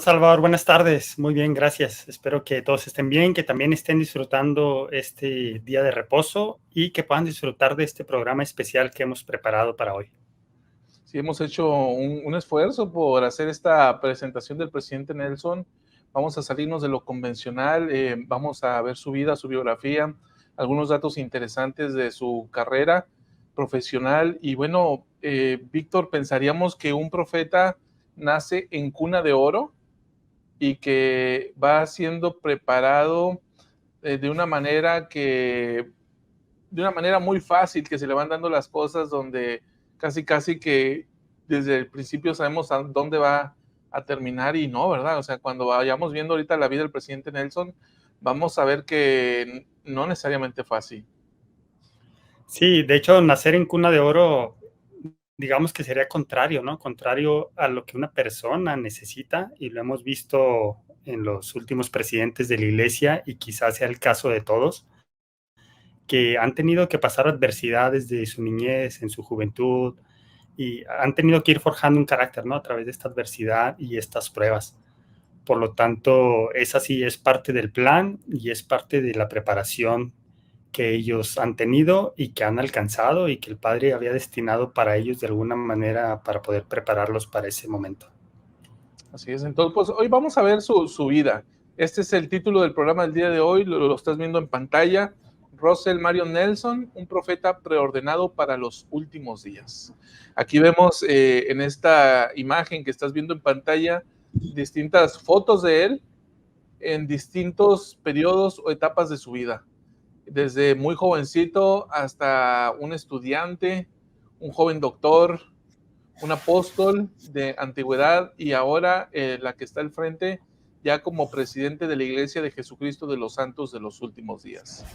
Hola Salvador, buenas tardes. Muy bien, gracias. Espero que todos estén bien, que también estén disfrutando este día de reposo y que puedan disfrutar de este programa especial que hemos preparado para hoy. Sí, hemos hecho un esfuerzo por hacer esta presentación del presidente Nelson. Vamos a salirnos de lo convencional, vamos a ver su vida, su biografía, algunos datos interesantes de su carrera profesional. Y bueno, Víctor, pensaríamos que un profeta nace en cuna de oro y que va siendo preparado de una manera muy fácil, que se le van dando las cosas donde casi que desde el principio sabemos a dónde va a terminar y no, ¿verdad? O sea, cuando vayamos viendo ahorita la vida del presidente Nelson, vamos a ver que no necesariamente fácil. Sí, de hecho, nacer en cuna de oro, digamos que sería contrario, ¿no? Contrario a lo que una persona necesita, y lo hemos visto en los últimos presidentes de la iglesia, y quizás sea el caso de todos, que han tenido que pasar adversidades de su niñez, en su juventud, y han tenido que ir forjando un carácter, ¿no? A través de esta adversidad y estas pruebas. Por lo tanto, esa sí es parte del plan y es parte de la preparación que ellos han tenido y que han alcanzado y que el Padre había destinado para ellos de alguna manera para poder prepararlos para ese momento. Así es, entonces pues hoy vamos a ver su vida. Este es el título del programa del día de hoy, lo estás viendo en pantalla. Russell Marion Nelson, un profeta preordenado para los últimos días. Aquí vemos en esta imagen que estás viendo en pantalla distintas fotos de él en distintos periodos o etapas de su vida, desde muy jovencito hasta un estudiante, un joven doctor, un apóstol de antigüedad y ahora la que está al frente ya como presidente de la Iglesia de Jesucristo de los Santos de los Últimos Días,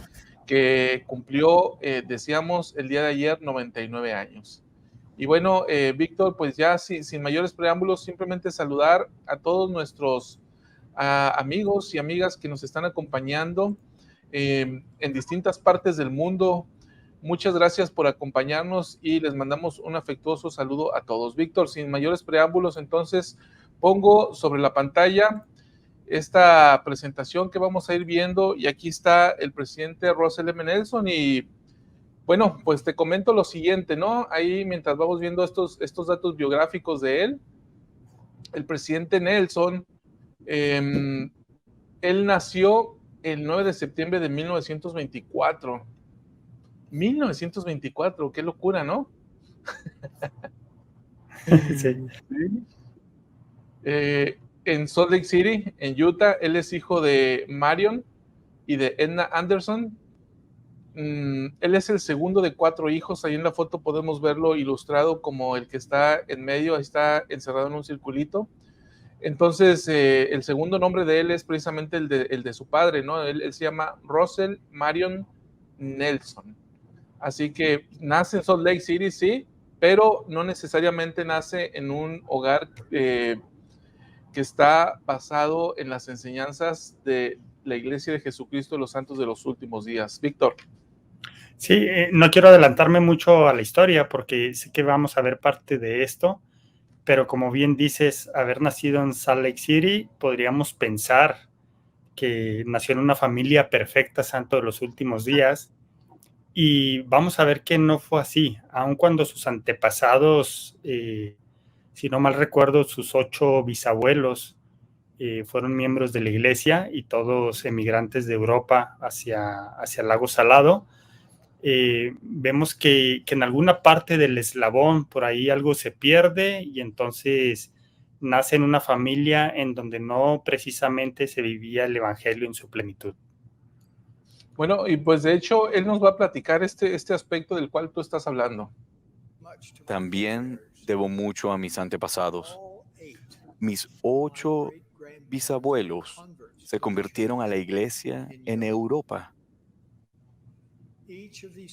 que cumplió, decíamos, el día de ayer 99 años. Y bueno, Víctor, pues ya sin mayores preámbulos, simplemente saludar a todos nuestros amigos y amigas que nos están acompañando en distintas partes del mundo. Muchas gracias por acompañarnos y les mandamos un afectuoso saludo a todos. Víctor, sin mayores preámbulos, entonces pongo sobre la pantalla esta presentación que vamos a ir viendo y aquí está el presidente Russell M. Nelson y bueno, pues te comento lo siguiente, ¿no? Ahí mientras vamos viendo estos datos biográficos de él, el presidente Nelson, él nació el 9 de septiembre de 1924. 1924, qué locura, ¿no? Sí. En Salt Lake City, en Utah, él es hijo de Marion y de Edna Anderson. Él es el segundo de 4 hijos. Ahí en la foto podemos verlo ilustrado como el que está en medio, ahí está encerrado en un circulito. Entonces, el segundo nombre de él es precisamente el de su padre, ¿no? Él se llama Russell Marion Nelson. Así que nace en Salt Lake City, sí, pero no necesariamente nace en un hogar que está basado en las enseñanzas de la Iglesia de Jesucristo de los Santos de los Últimos Días. Víctor. Sí, no quiero adelantarme mucho a la historia porque sé que vamos a ver parte de esto, pero como bien dices, haber nacido en Salt Lake City, podríamos pensar que nació en una familia perfecta, santo de los últimos días, y vamos a ver que no fue así, aun cuando sus antepasados, si no mal recuerdo, sus 8 bisabuelos fueron miembros de la iglesia y todos emigrantes de Europa hacia el lago Salado. Vemos que en alguna parte del eslabón por ahí algo se pierde y entonces nace en una familia en donde no precisamente se vivía el evangelio en su plenitud. Bueno, y pues de hecho él nos va a platicar este aspecto del cual tú estás hablando. También debo mucho a mis antepasados. Mis 8 bisabuelos se convirtieron a la iglesia en Europa.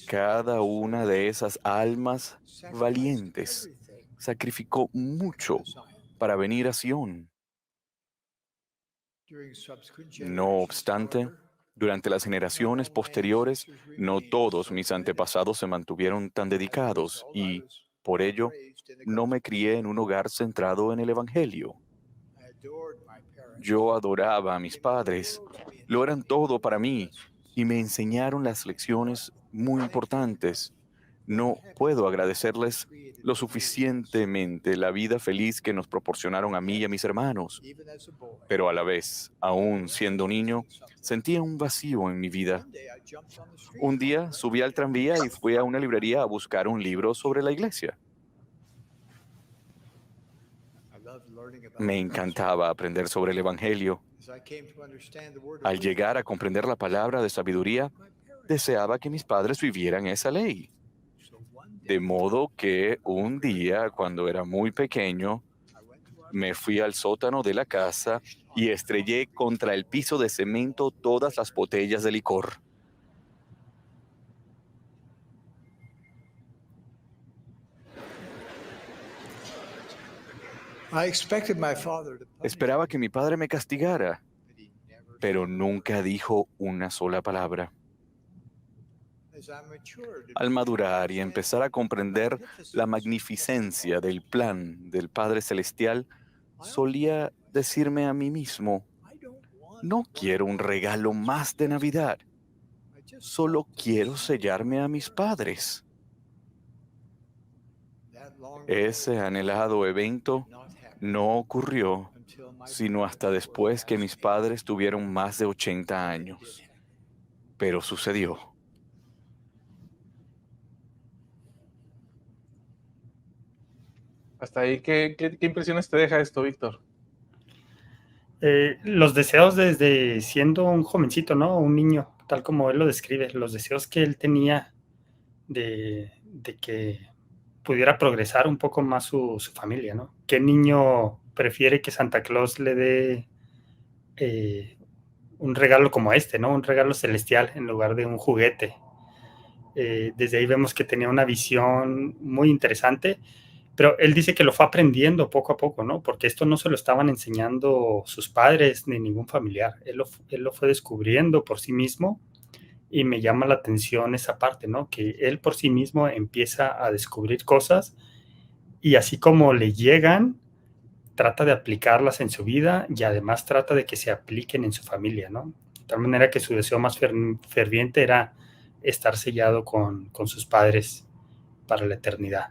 Cada una de esas almas valientes sacrificó mucho para venir a Sion. No obstante, durante las generaciones posteriores, no todos mis antepasados se mantuvieron tan dedicados y, por ello, no me crié en un hogar centrado en el Evangelio. Yo adoraba a mis padres, lo eran todo para mí y me enseñaron las lecciones muy importantes. No puedo agradecerles lo suficientemente la vida feliz que nos proporcionaron a mí y a mis hermanos, pero a la vez, aún siendo niño, sentía un vacío en mi vida. Un día subí al tranvía y fui a una librería a buscar un libro sobre la iglesia. Me encantaba aprender sobre el Evangelio. Al llegar a comprender la palabra de sabiduría, deseaba que mis padres vivieran esa ley. De modo que un día, cuando era muy pequeño, me fui al sótano de la casa y estrellé contra el piso de cemento todas las botellas de licor. Esperaba que mi padre me castigara, pero nunca dijo una sola palabra. Al madurar y empezar a comprender la magnificencia del plan del Padre Celestial, solía decirme a mí mismo, no quiero un regalo más de Navidad, solo quiero sellarme a mis padres. Ese anhelado evento no ocurrió sino hasta después que mis padres tuvieron más de 80 años. Pero sucedió. Hasta ahí, ¿qué impresiones te deja esto, Víctor? Los deseos desde siendo un jovencito, ¿no? Un niño, tal como él lo describe, los deseos que él tenía de que pudiera progresar un poco más su familia, ¿no? ¿Qué niño prefiere que Santa Claus le dé un regalo como este, ¿no? Un regalo celestial en lugar de un juguete? Desde ahí vemos que tenía una visión muy interesante, pero él dice que lo fue aprendiendo poco a poco, ¿no? Porque esto no se lo estaban enseñando sus padres ni ningún familiar. Él lo fue descubriendo por sí mismo y me llama la atención esa parte, ¿no? Que él por sí mismo empieza a descubrir cosas y así como le llegan, trata de aplicarlas en su vida y además trata de que se apliquen en su familia, ¿no? De tal manera que su deseo más ferviente era estar sellado con sus padres para la eternidad.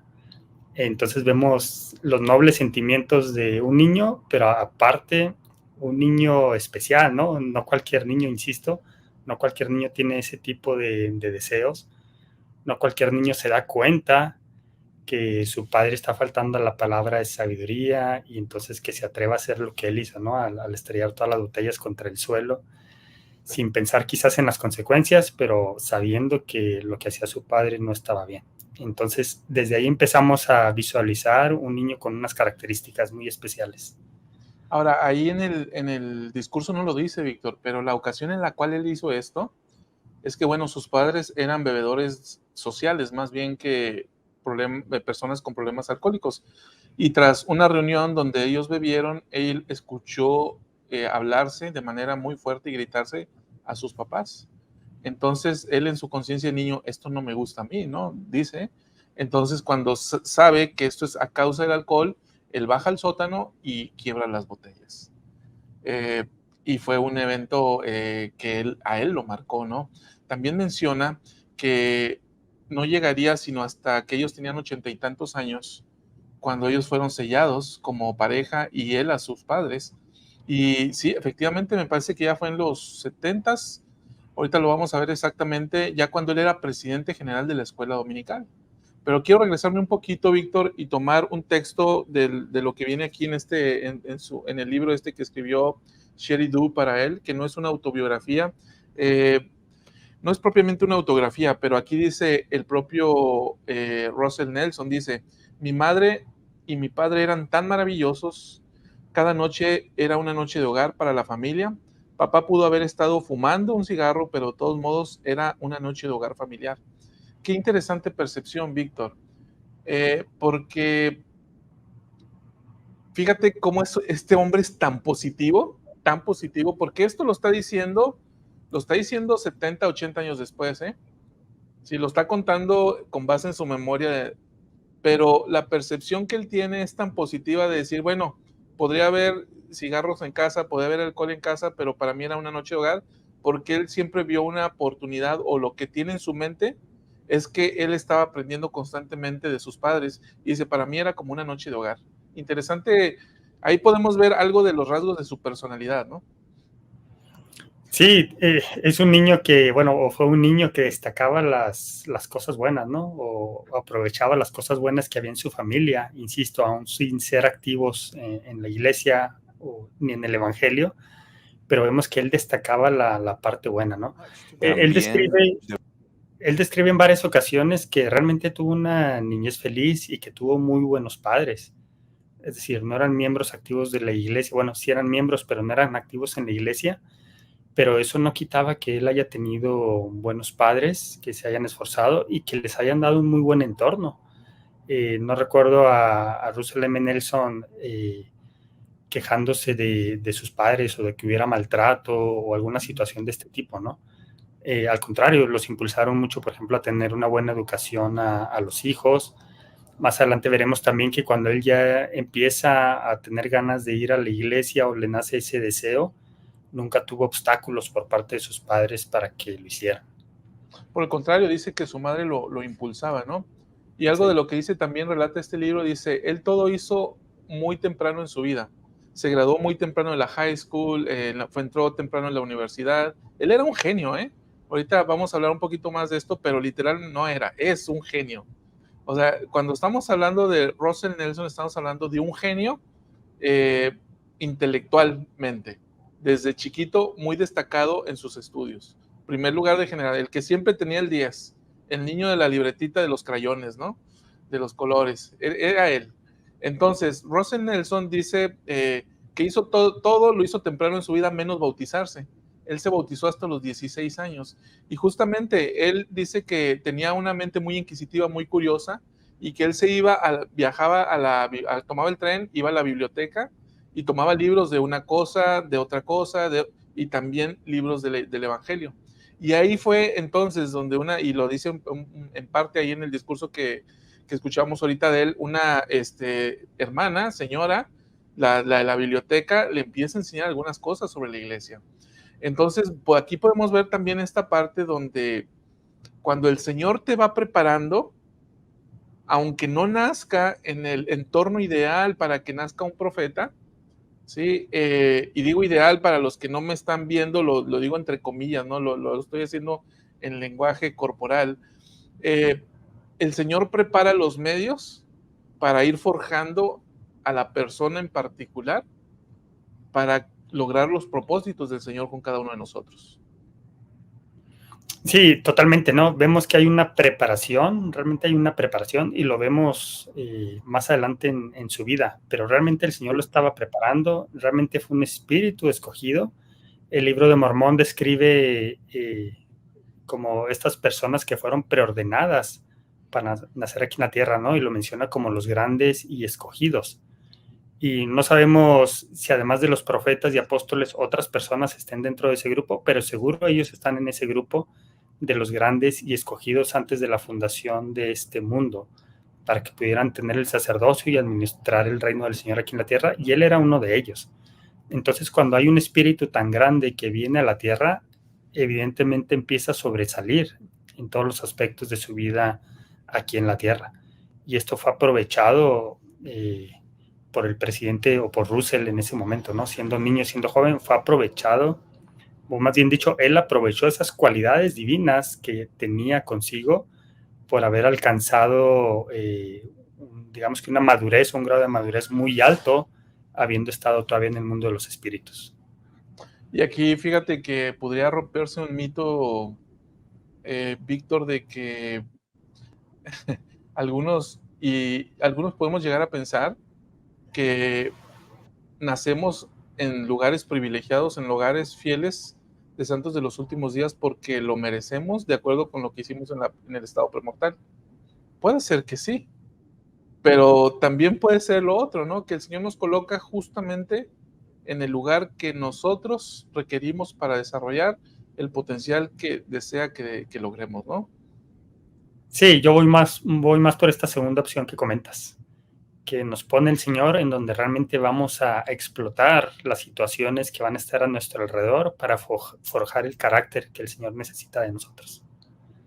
Entonces vemos los nobles sentimientos de un niño, pero aparte un niño especial, ¿no? No cualquier niño, insisto, no cualquier niño tiene ese tipo de deseos, no cualquier niño se da cuenta que su padre está faltando a la palabra de sabiduría y entonces que se atreva a hacer lo que él hizo, ¿no? Al estrellar todas las botellas contra el suelo, sin pensar quizás en las consecuencias, pero sabiendo que lo que hacía su padre no estaba bien. Entonces, desde ahí empezamos a visualizar un niño con unas características muy especiales. Ahora, ahí en el discurso no lo dice, Víctor, pero la ocasión en la cual él hizo esto es que, bueno, sus padres eran bebedores sociales, más bien que personas con problemas alcohólicos. Y tras una reunión donde ellos bebieron, él escuchó hablarse de manera muy fuerte y gritarse a sus papás. Entonces, él en su conciencia de niño, esto no me gusta a mí, ¿no? Dice. Entonces, cuando sabe que esto es a causa del alcohol, él baja al sótano y quiebra las botellas. Y fue un evento que a él lo marcó, ¿no? También menciona que no llegaría sino hasta que ellos tenían 80 y tantos años, cuando ellos fueron sellados como pareja y él a sus padres. Y sí, efectivamente me parece que ya fue en los 70s, ahorita lo vamos a ver exactamente, ya cuando él era presidente general de la escuela dominical. Pero quiero regresarme un poquito, Víctor, y tomar un texto de lo que viene aquí en el libro este que escribió Sheri Dew para él, que no es una autobiografía, no es propiamente una autografía, pero aquí dice el propio Russell Nelson, dice, mi madre y mi padre eran tan maravillosos, cada noche era una noche de hogar para la familia, papá pudo haber estado fumando un cigarro, pero de todos modos era una noche de hogar familiar. Qué interesante percepción, Víctor, porque fíjate cómo este hombre es tan positivo, porque esto lo está diciendo 70, 80 años después, ¿eh? Sí, lo está contando con base en su memoria, pero la percepción que él tiene es tan positiva de decir, bueno, podría haber cigarros en casa, podría haber alcohol en casa, pero para mí era una noche de hogar, porque él siempre vio una oportunidad, o lo que tiene en su mente es que él estaba aprendiendo constantemente de sus padres, y dice, para mí era como una noche de hogar. Interesante, ahí podemos ver algo de los rasgos de su personalidad, ¿no? Sí, es un niño que, bueno, o fue un niño que destacaba las cosas buenas, ¿no? O aprovechaba las cosas buenas que había en su familia, insisto, aún sin ser activos en la iglesia ni en el evangelio, pero vemos que él destacaba la parte buena, ¿no? También, Él describe en varias ocasiones que realmente tuvo una niñez feliz y que tuvo muy buenos padres. Es decir, no eran miembros activos de la iglesia, bueno, sí eran miembros, pero no eran activos en la iglesia, pero eso no quitaba que él haya tenido buenos padres, que se hayan esforzado y que les hayan dado un muy buen entorno. No recuerdo a Russell M. Nelson quejándose de sus padres o de que hubiera maltrato o alguna situación de este tipo, ¿no? Al contrario, los impulsaron mucho, por ejemplo, a tener una buena educación a los hijos. Más adelante veremos también que cuando él ya empieza a tener ganas de ir a la iglesia o le nace ese deseo, nunca tuvo obstáculos por parte de sus padres para que lo hicieran. Por el contrario, dice que su madre lo impulsaba, ¿no? Y algo de lo que dice también, relata este libro, dice, él todo hizo muy temprano en su vida. Se graduó muy temprano de la high school, entró temprano en la universidad. Él era un genio, ¿eh? Ahorita vamos a hablar un poquito más de esto, pero literal no era, es un genio. O sea, cuando estamos hablando de Russell Nelson, estamos hablando de un genio intelectualmente. Desde chiquito, muy destacado en sus estudios. Primer lugar de general, el que siempre tenía el 10, el niño de la libretita de los crayones, ¿no? De los colores, era él. Entonces, Russell Nelson dice que hizo todo lo hizo temprano en su vida, menos bautizarse. Él se bautizó hasta los 16 años. Y justamente él dice que tenía una mente muy inquisitiva, muy curiosa, y que él se iba, viajaba tomaba el tren, iba a la biblioteca y tomaba libros de una cosa, de otra cosa, y también libros del Evangelio. Y ahí fue entonces donde y lo dice en parte ahí en el discurso que escuchamos ahorita de él, una hermana, señora, la de la biblioteca, le empieza a enseñar algunas cosas sobre la iglesia. Entonces, pues aquí podemos ver también esta parte donde cuando el Señor te va preparando, aunque no nazca en el entorno ideal para que nazca un profeta, ¿sí? Y digo ideal para los que no me están viendo, lo digo entre comillas, ¿no? Lo estoy haciendo en lenguaje corporal. El Señor prepara los medios para ir forjando a la persona en particular para lograr los propósitos del Señor con cada uno de nosotros. Sí, totalmente, ¿no? Vemos que hay una preparación, realmente hay una preparación y lo vemos más adelante en su vida, pero realmente el Señor lo estaba preparando, realmente fue un espíritu escogido. El libro de Mormón describe como estas personas que fueron preordenadas para nacer aquí en la tierra, ¿no? Y lo menciona como los grandes y escogidos. Y no sabemos si además de los profetas y apóstoles otras personas estén dentro de ese grupo, pero seguro ellos están en ese grupo de los grandes y escogidos antes de la fundación de este mundo, para que pudieran tener el sacerdocio y administrar el reino del Señor aquí en la tierra, y él era uno de ellos. Entonces, cuando hay un espíritu tan grande que viene a la tierra, evidentemente empieza a sobresalir en todos los aspectos de su vida aquí en la tierra. Y esto fue aprovechado por el presidente o por Russell en ese momento, ¿no? Siendo niño, siendo joven, fue aprovechado, o más bien dicho, él aprovechó esas cualidades divinas que tenía consigo por haber alcanzado, digamos que una madurez, un grado de madurez muy alto, habiendo estado todavía en el mundo de los espíritus. Y aquí fíjate que podría romperse un mito, Víctor, de que algunos podemos llegar a pensar que nacemos en lugares privilegiados, en lugares fieles de santos de los últimos días porque lo merecemos de acuerdo con lo que hicimos en el estado premortal. Puede ser que sí, pero también puede ser lo otro, ¿no? Que el Señor nos coloca justamente en el lugar que nosotros requerimos para desarrollar el potencial que desea que logremos, ¿no? Sí, yo voy más por esta segunda opción que comentas. que nos pone el Señor, en donde realmente vamos a explotar las situaciones que van a estar a nuestro alrededor para forjar el carácter que el Señor necesita de nosotros.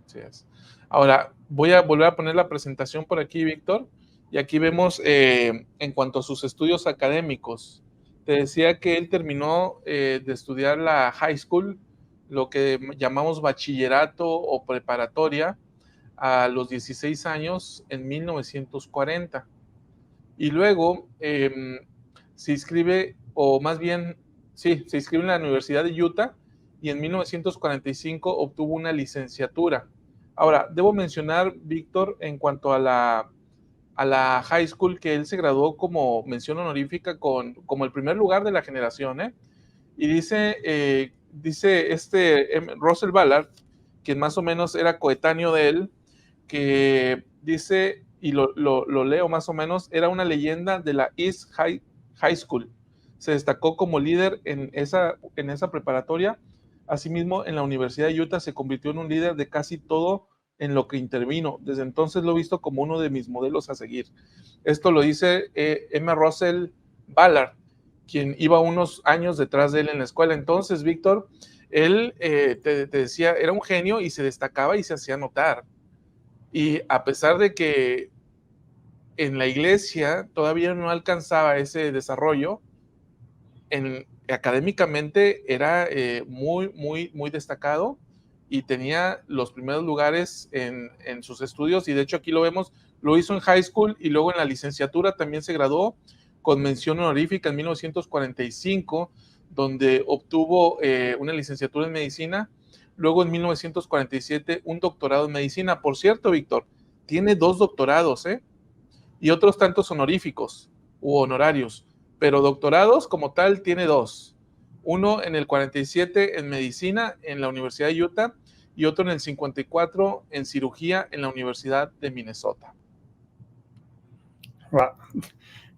Así es. Ahora, voy a volver a poner la presentación por aquí, Víctor, y aquí vemos en cuanto a sus estudios académicos. Te decía que él terminó de estudiar la high school, lo que llamamos bachillerato o preparatoria, a los 16 años en 1940. Y luego se inscribe, o más bien, sí, se inscribe en la Universidad de Utah y en 1945 obtuvo una licenciatura. Ahora, debo mencionar, Víctor, en cuanto a la high school, que él se graduó como mención honorífica como el primer lugar de la generación, ¿eh? Y dice Russell Ballard, quien más o menos era coetáneo de él, que dice, y lo leo más o menos, era una leyenda de la East High School. Se destacó como líder en esa preparatoria. Asimismo, en la Universidad de Utah se convirtió en un líder de casi todo en lo que intervino. Desde entonces lo he visto como uno de mis modelos a seguir. Esto lo dice M. Russell Ballard, quien iba unos años detrás de él en la escuela. Entonces, Víctor, él, te decía, era un genio y se destacaba y se hacía notar. Y a pesar de que en la iglesia todavía no alcanzaba ese desarrollo, académicamente era muy, muy, muy destacado y tenía los primeros lugares en sus estudios, y de hecho aquí lo vemos, lo hizo en high school y luego en la licenciatura también se graduó con mención honorífica en 1945, donde obtuvo una licenciatura en medicina. Luego en 1947 un doctorado en medicina. Por cierto, Víctor, tiene 2 doctorados, y otros tantos honoríficos u honorarios, pero doctorados como tal tiene 2. Uno en el 47 en medicina en la Universidad de Utah y otro en el 54 en cirugía en la Universidad de Minnesota. Wow.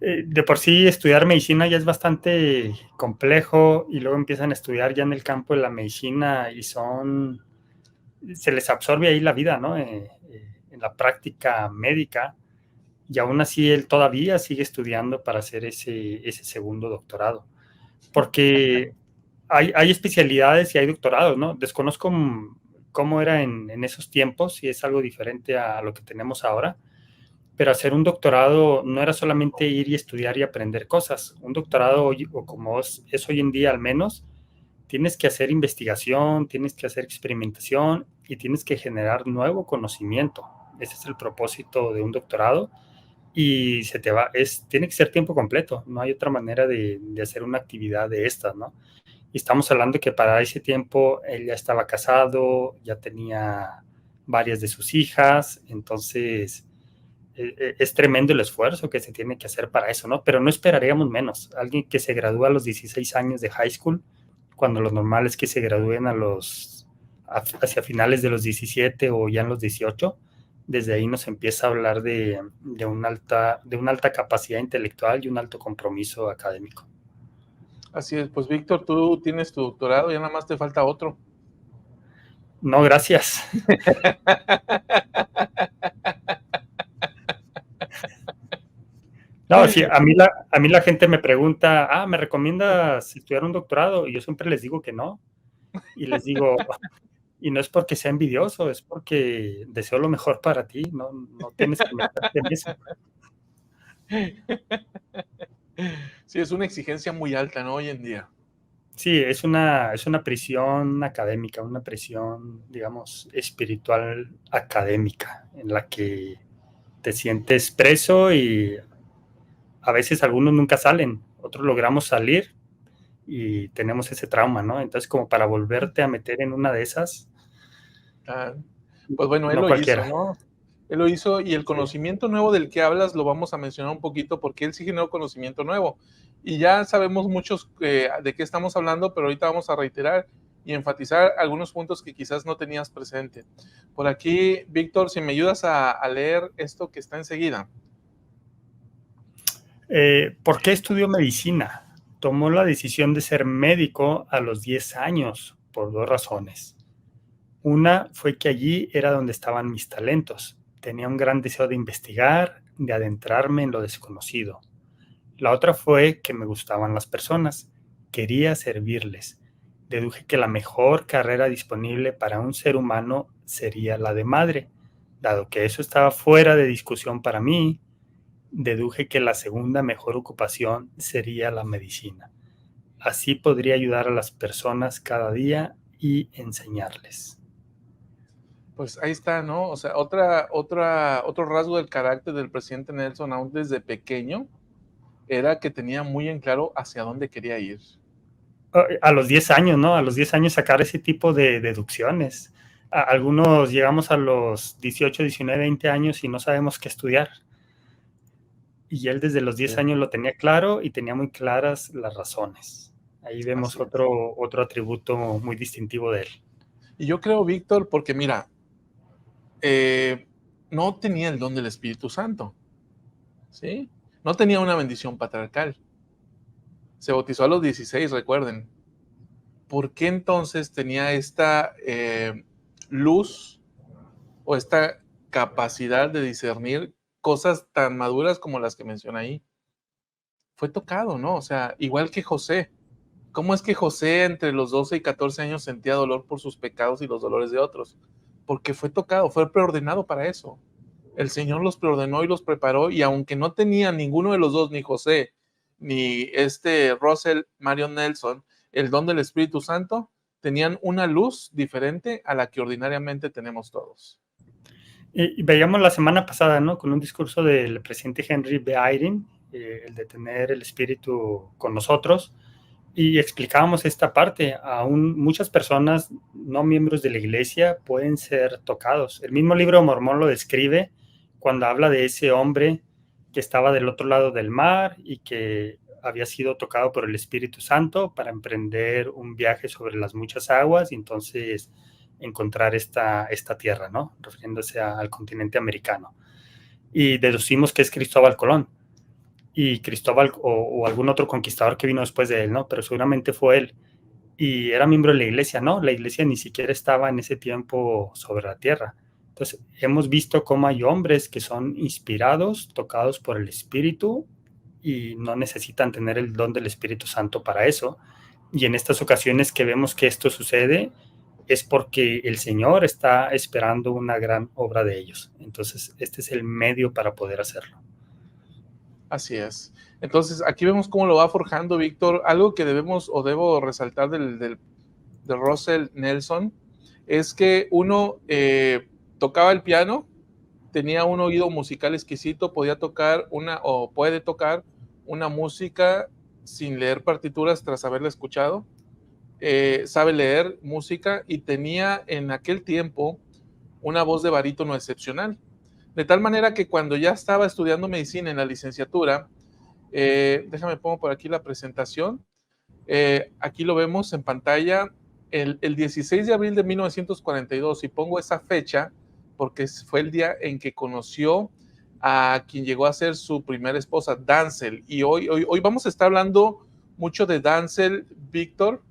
De por sí estudiar medicina ya es bastante complejo, y luego empiezan a estudiar ya en el campo de la medicina y se les absorbe ahí la vida, ¿no? En la práctica médica, y aún así él todavía sigue estudiando para hacer ese segundo doctorado, porque hay especialidades y hay doctorados, ¿no? Desconozco cómo era en esos tiempos, si es algo diferente a lo que tenemos ahora, pero hacer un doctorado no era solamente ir y estudiar y aprender cosas. Un doctorado, o como es hoy en día al menos, tienes que hacer investigación, tienes que hacer experimentación y tienes que generar nuevo conocimiento. Ese es el propósito de un doctorado, y tiene que ser tiempo completo. No hay otra manera de hacer una actividad de estas, ¿no? Y estamos hablando que para ese tiempo él ya estaba casado, ya tenía varias de sus hijas, entonces es tremendo el esfuerzo que se tiene que hacer para eso, ¿no? Pero no esperaríamos menos. Alguien que se gradúa a los 16 años de high school, cuando lo normal es que se gradúen hacia finales de los 17 o ya en los 18, desde ahí nos empieza a hablar de una alta capacidad intelectual y un alto compromiso académico. Así es, pues Víctor, tú tienes tu doctorado, ya nada más te falta otro. No, gracias. No, sí, a mí la gente me pregunta, ¿me recomiendas estudiar un doctorado? Y yo siempre les digo que no. Y les digo, y no es porque sea envidioso, es porque deseo lo mejor para ti, no tienes que meterte en eso. Sí, es una exigencia muy alta, ¿no? Hoy en día. Sí, es una prisión académica, una prisión, digamos, espiritual académica, en la que te sientes preso, y a veces algunos nunca salen, otros logramos salir y tenemos ese trauma, ¿no? Entonces, como para volverte a meter en una de esas, pues bueno, él no lo cualquiera. hizo, ¿no? Él lo hizo, y el conocimiento nuevo del que hablas lo vamos a mencionar un poquito, porque él sí generó conocimiento nuevo. Y ya sabemos muchos de qué estamos hablando, pero ahorita vamos a reiterar y enfatizar algunos puntos que quizás no tenías presente. Por aquí, Víctor, si me ayudas a leer esto que está enseguida. ¿Por qué estudió medicina? Tomó la decisión de ser médico a los 10 años por 2 razones. Una fue que allí era donde estaban mis talentos. Tenía un gran deseo de investigar, de adentrarme en lo desconocido. La otra fue que me gustaban las personas, quería servirles. Deduje que la mejor carrera disponible para un ser humano sería la de madre. Dado que eso estaba fuera de discusión para mí, deduje que la segunda mejor ocupación sería la medicina. Así podría ayudar a las personas cada día y enseñarles. Pues ahí está, ¿no? O sea, otro rasgo del carácter del presidente Nelson, aún desde pequeño, era que tenía muy en claro hacia dónde quería ir. A los 10 años, ¿no? A los 10 años sacar ese tipo de deducciones. Algunos llegamos a los 18, 19, 20 años y no sabemos qué estudiar. Y él desde los 10 años lo tenía claro y tenía muy claras las razones. Ahí vemos otro atributo muy distintivo de él. Y yo creo, Víctor, porque mira, no tenía el don del Espíritu Santo, ¿sí? No tenía una bendición patriarcal. Se bautizó a los 16, recuerden. ¿Por qué entonces tenía esta luz o esta capacidad de discernir cosas tan maduras como las que menciona ahí? Fue tocado, ¿no? O sea, igual que José. ¿Cómo es que José entre los 12 y 14 años sentía dolor por sus pecados y los dolores de otros? Porque fue tocado, fue preordenado para eso. El Señor los preordenó y los preparó, y aunque no tenía ninguno de los dos, ni José, ni Russell Marion Nelson, el don del Espíritu Santo, tenían una luz diferente a la que ordinariamente tenemos todos. Y veíamos la semana pasada, ¿no? Con un discurso del presidente Henry B. Eyring, el de tener el Espíritu con nosotros, y explicábamos esta parte. Aún muchas personas no miembros de la iglesia pueden ser tocados. El mismo libro de Mormón lo describe cuando habla de ese hombre que estaba del otro lado del mar y que había sido tocado por el Espíritu Santo para emprender un viaje sobre las muchas aguas y entonces encontrar esta tierra, ¿no? Refiriéndose al continente americano. Y deducimos que es Cristóbal Colón. Y Cristóbal o algún otro conquistador que vino después de él, ¿no? Pero seguramente fue él. Y era miembro de la iglesia, ¿no? La iglesia ni siquiera estaba en ese tiempo sobre la tierra. Entonces, hemos visto cómo hay hombres que son inspirados, tocados por el Espíritu y no necesitan tener el don del Espíritu Santo para eso. Y en estas ocasiones que vemos que esto sucede es porque el Señor está esperando una gran obra de ellos. Entonces, este es el medio para poder hacerlo. Así es. Entonces, aquí vemos cómo lo va forjando Víctor. Algo que debemos o debo resaltar de Russell Nelson es que uno tocaba el piano, tenía un oído musical exquisito, puede tocar una música sin leer partituras tras haberla escuchado, sabe leer música y tenía en aquel tiempo una voz de barítono excepcional. De tal manera que cuando ya estaba estudiando medicina en la licenciatura, déjame pongo por aquí la presentación, aquí lo vemos en pantalla, el 16 de abril de 1942, y pongo esa fecha porque fue el día en que conoció a quien llegó a ser su primera esposa, Dancel, y hoy vamos a estar hablando mucho de Dancel, Víctor,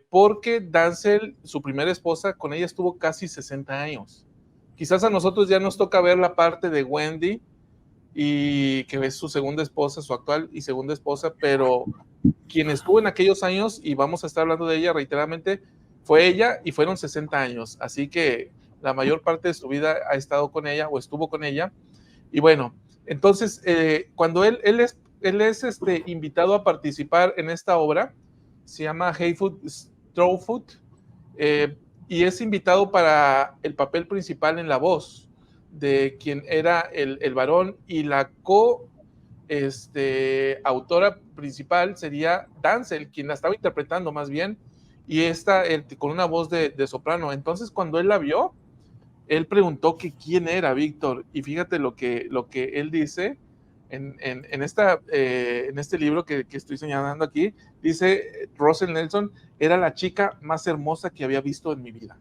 porque Dancel, su primera esposa, con ella estuvo casi 60 años. Quizás a nosotros ya nos toca ver la parte de Wendy, y que es su segunda esposa, su actual y segunda esposa, pero quien estuvo en aquellos años, y vamos a estar hablando de ella reiteradamente, fue ella, y fueron 60 años, así que la mayor parte de su vida ha estado con ella, o estuvo con ella, y bueno, entonces, cuando él es invitado a participar en esta obra, se llama Hayfoot Strawfoot, y es invitado para el papel principal en la voz de quien era el varón, y la autora principal sería Dancel, quien la estaba interpretando más bien, y con una voz de soprano. Entonces, cuando él la vio, él preguntó que quién era Víctor, y fíjate lo que él dice en este libro que estoy señalando aquí. Dice Russell Nelson: era la chica más hermosa que había visto en mi vida.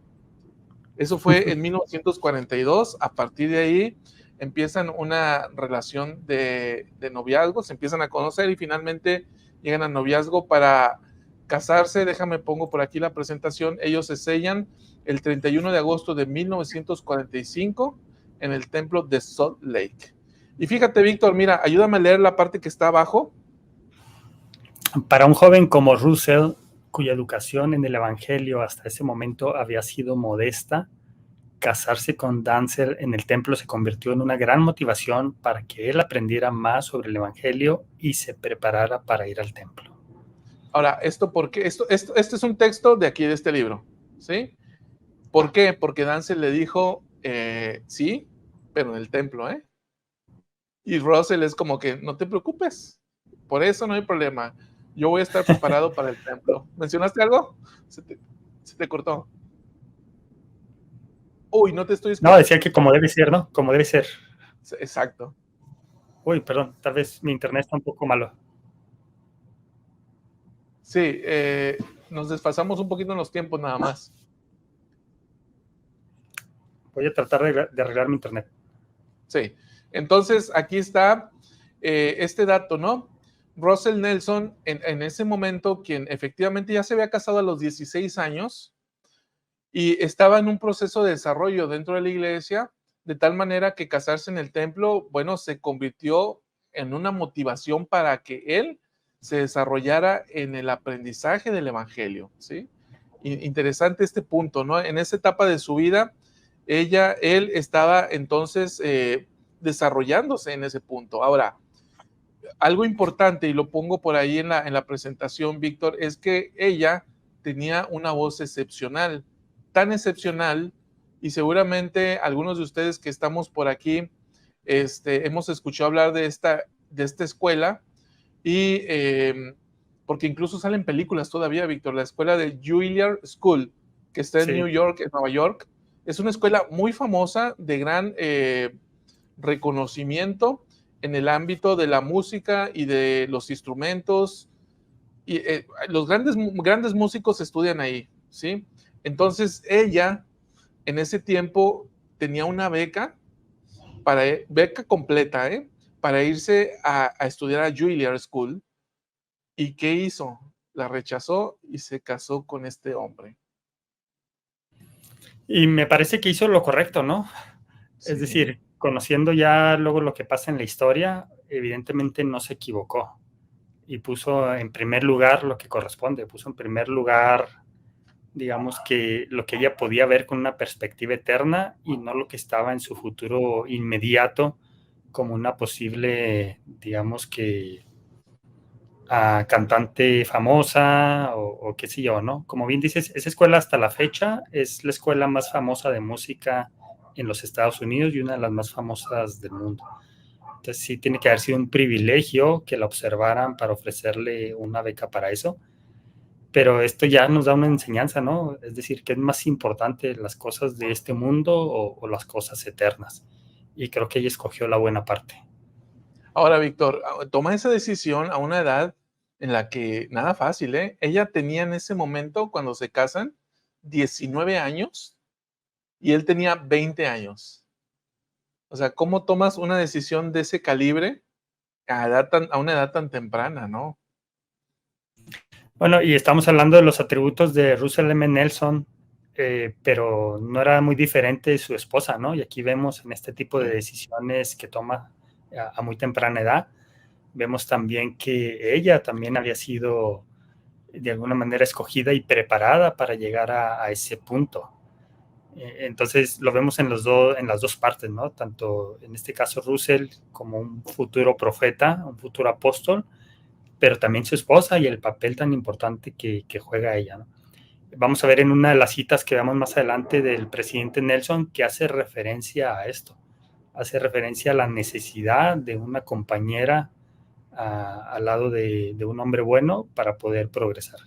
Eso fue en 1942. A partir de ahí empiezan una relación de noviazgo, se empiezan a conocer y finalmente llegan al noviazgo para casarse. Déjame pongo por aquí la presentación. Ellos se sellan el 31 de agosto de 1945 en el templo de Salt Lake. Y fíjate, Víctor, mira, ayúdame a leer la parte que está abajo. Para un joven como Russell, cuya educación en el Evangelio hasta ese momento había sido modesta, casarse con Dancer en el templo se convirtió en una gran motivación para que él aprendiera más sobre el Evangelio y se preparara para ir al templo. Ahora, este es un texto de aquí, de este libro, ¿sí? ¿Por qué? Porque Dancer le dijo, sí, pero en el templo, ¿eh? Y Russell es como que, no te preocupes, por eso no hay problema. Yo voy a estar preparado para el templo. ¿Mencionaste algo? Se te cortó. Uy, no te estoy escuchando. No, decía que como debe ser, ¿no? Como debe ser. Exacto. Uy, perdón, tal vez mi internet está un poco malo. Sí, nos desfasamos un poquito en los tiempos nada más. Voy a tratar de arreglar mi internet. Sí, entonces aquí está este dato, ¿no? Russell Nelson, en ese momento, quien efectivamente ya se había casado a los 16 años y estaba en un proceso de desarrollo dentro de la iglesia, de tal manera que casarse en el templo, bueno, se convirtió en una motivación para que él se desarrollara en el aprendizaje del evangelio, ¿sí? Interesante este punto, ¿no? En esa etapa de su vida, él estaba entonces desarrollándose en ese punto. Ahora, algo importante, y lo pongo por ahí en la presentación, Víctor, es que ella tenía una voz excepcional, tan excepcional, y seguramente algunos de ustedes que estamos por aquí hemos escuchado hablar de esta escuela, y porque incluso salen películas todavía, Víctor, la escuela de Juilliard School, que está en New York, en Nueva York. Es una escuela muy famosa, de gran reconocimiento en el ámbito de la música y de los instrumentos. Y los grandes músicos estudian ahí, ¿sí? Entonces ella, en ese tiempo, tenía una beca completa, para irse a estudiar a Juilliard School. ¿Y qué hizo? La rechazó y se casó con este hombre. Y me parece que hizo lo correcto, ¿no? Sí. Es decir, conociendo ya luego lo que pasa en la historia, evidentemente no se equivocó y puso en primer lugar lo que corresponde, puso en primer lugar, digamos, que lo que ella podía ver con una perspectiva eterna y no lo que estaba en su futuro inmediato como una posible, digamos que cantante famosa o qué sé yo, ¿no? Como bien dices, esa escuela hasta la fecha es la escuela más famosa de música en los Estados Unidos y una de las más famosas del mundo. Entonces sí tiene que haber sido un privilegio que la observaran para ofrecerle una beca para eso, pero esto ya nos da una enseñanza, ¿no? Es decir, ¿qué es más importante, las cosas de este mundo o las cosas eternas? Y creo que ella escogió la buena parte. Ahora, Víctor, toma esa decisión a una edad en la que nada fácil, ¿eh? Ella tenía en ese momento, cuando se casan, 19 años y él tenía 20 años. O sea, ¿cómo tomas una decisión de ese calibre a una edad tan temprana, no? Bueno, y estamos hablando de los atributos de Russell M. Nelson, pero no era muy diferente de su esposa, ¿no? Y aquí vemos en este tipo de decisiones que toma a muy temprana edad, vemos también que ella también había sido de alguna manera escogida y preparada para llegar a ese punto. Entonces lo vemos en las dos partes, ¿no? Tanto en este caso Russell como un futuro profeta, un futuro apóstol, pero también su esposa y el papel tan importante que juega ella, ¿no? Vamos a ver en una de las citas que veamos más adelante del presidente Nelson que hace referencia a esto, hace referencia a la necesidad de una compañera al lado de un hombre bueno para poder progresar.